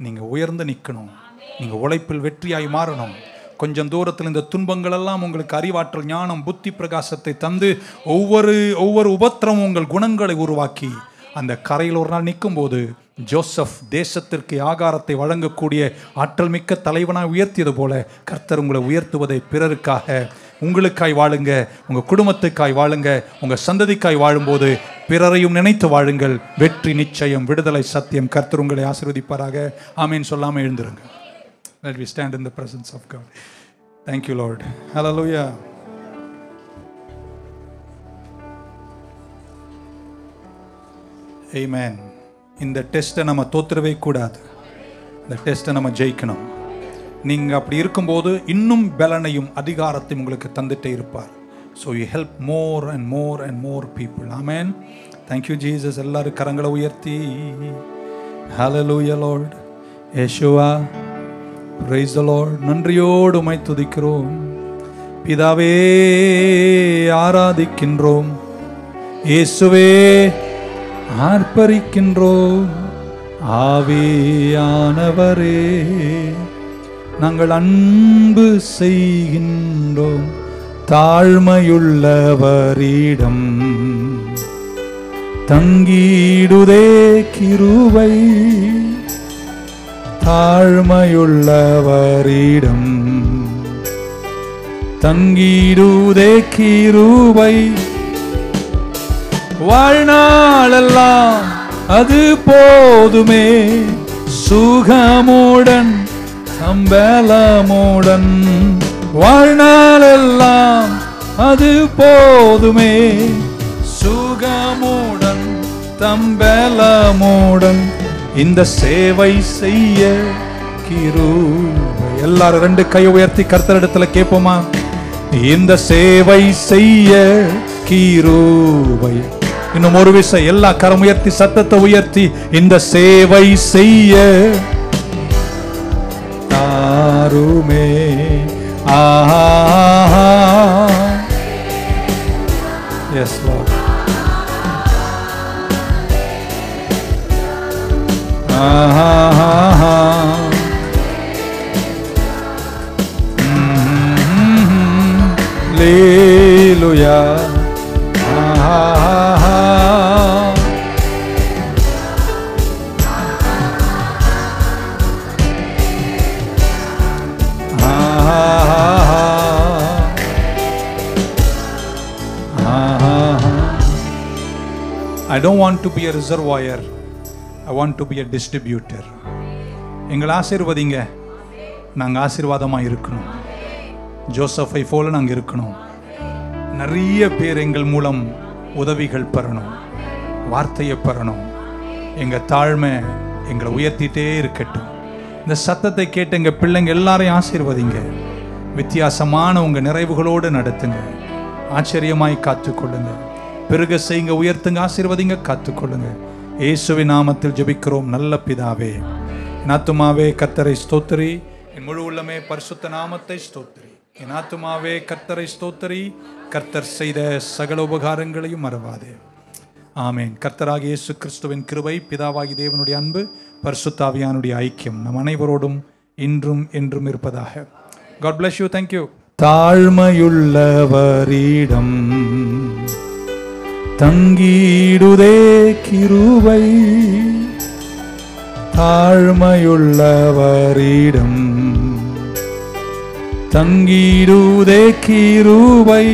நீங்கள் உயர்ந்து நிற்கணும். நீங்கள் உழைப்பில் வெற்றியாய் மாறணும். கொஞ்சம் தூரத்தில் இந்த துன்பங்கள் எல்லாம் உங்களுக்கு அறிவாற்றல், ஞானம், புத்தி பிரகாசத்தை தந்து ஒவ்வொரு உபத்திரமும் உங்கள் குணங்களை உருவாக்கி அந்த கரையில் ஒரு நாள் நிற்கும் போது ஜோசப் தேசத்திற்கு ஆகாரத்தை வழங்கக்கூடிய ஆற்றல் மிக்க தலைவனாய் உயர்த்தியது போல கர்த்தர் உங்களை உயர்த்துவதை பிறருக்காக, உங்களுக்காய் வாழுங்க, உங்கள் குடும்பத்துக்காய் வாழுங்க, உங்கள் சந்ததிக்காய் வாழும்போது பிறரையும் நினைத்து வாழுங்கள். வெற்றி நிச்சயம், விடுதலை சத்தியம். கர்த்தர் உங்களை ஆசீர்வதிப்பாராக. ஆமென். சொல்லாமல் எழுந்திருங்க. Let me stand in the presence of God. Thank you, Lord. Hallelujah. Amen. இந்த டெஸ்ட்டை நம்ம தோத்துறவே கூடாது. இந்த டெஸ்ட்டை நம்ம ஜெயிக்கணும். நீங்கள் அப்படி இருக்கும்போது இன்னும் பலனையும் அதிகாரத்தையும் உங்களுக்கு தந்துட்டே இருப்பார். So you help more and more and more people. Amen. Thank you Jesus. எல்லாரும் கரங்களை உயர்த்தி hallelujah Lord. Yeshua, praise the Lord. நன்றியோடு உம்மை துதிக்கிறோம் பிதாவே, ஆராதிக்கின்றோம் இயேசுவே, ஆர்ப்பரிக்கின்றோம் ஆவியானவரே, நாங்கள் அன்பு செய்கின்றோம் தாழ்மையுள்ளவரிடம் தங்கிடுதே கிருபை, தாழ்மையுள்ளவரிடம் தங்கிடுதே கிருபை, வாழ்நாளெல்லாம் அது போதுமே, சுகமுடன் சம்பலமுடன், வாழ்நாளெல்லாம் அது போதுமே, சுகமுடன் தம்பலமுடன், இந்த சேவை செய்ய கிருபை. எல்லாரும் 2 கை உயர்த்தி கர்த்தரிடத்துல கேட்போமா? இந்த சேவை செய்ய கிருபை. இன்னும் ஒரு விஷயம், எல்லா கரம் உயர்த்தி சத்தத்தை உயர்த்தி, இந்த சேவை செய்ய தாருமே. Aha, yes Lord. Aha, hallelujah. I don't want to be a reservoir. I want to be a distributor. எங்களை ஆசீர்வதிங்க, நாங்கள் ஆசீர்வாதமாக இருக்கணும். ஜோசஃபை போல நாங்கள் இருக்கணும். நிறைய பேர் எங்கள் மூலம் உதவிகள் பெறணும், வார்த்தையை பெறணும். எங்கள் தாழ்மை எங்களை உயர்த்திட்டே இருக்கட்டும். இந்த சத்தத்தை கேட்டு எங்கள் பிள்ளைங்க எல்லாரையும் ஆசீர்வதிங்க. வித்தியாசமான உங்கள் நிறைவுகளோடு நடத்துங்க. ஆச்சரியமாய் காத்துக்கொள்ளுங்க. பெருக செய்யுங்க, உயர்த்துங்க, ஆசீர்வதிங்க, காத்துக்கொள்ளுங்க. இயேசுவின் நாமத்தில் ஜெபிக்கிறோம் நல்ல பிதாவே. என் ஆத்துமாவே கர்த்தரை ஸ்தோத்திரி, என் முழு உள்ளமே பரிசுத்த நாமத்தை ஸ்தோத்திரி. என் ஆத்துமாவே கர்த்தரை ஸ்தோத்திரி, கர்த்தர் செய்த சகல உபகாரங்களையும் மறவாதே. ஆமேன். கர்த்தராகிய இயேசு கிறிஸ்துவின் கிருபை, பிதாவாகி தேவனுடைய அன்பு, பரிசுத்த ஆவியானுடைய ஐக்கியம் நம் அனைவரோடும் இன்றும் என்றும் இருப்பதாக. God bless you. Thank you. தாழ்மையுள்ளவரிடம் தங்கிடுதே கிருபை, தாழ்மையுள்ளவரிடம் தங்கிடுதே கிருபை,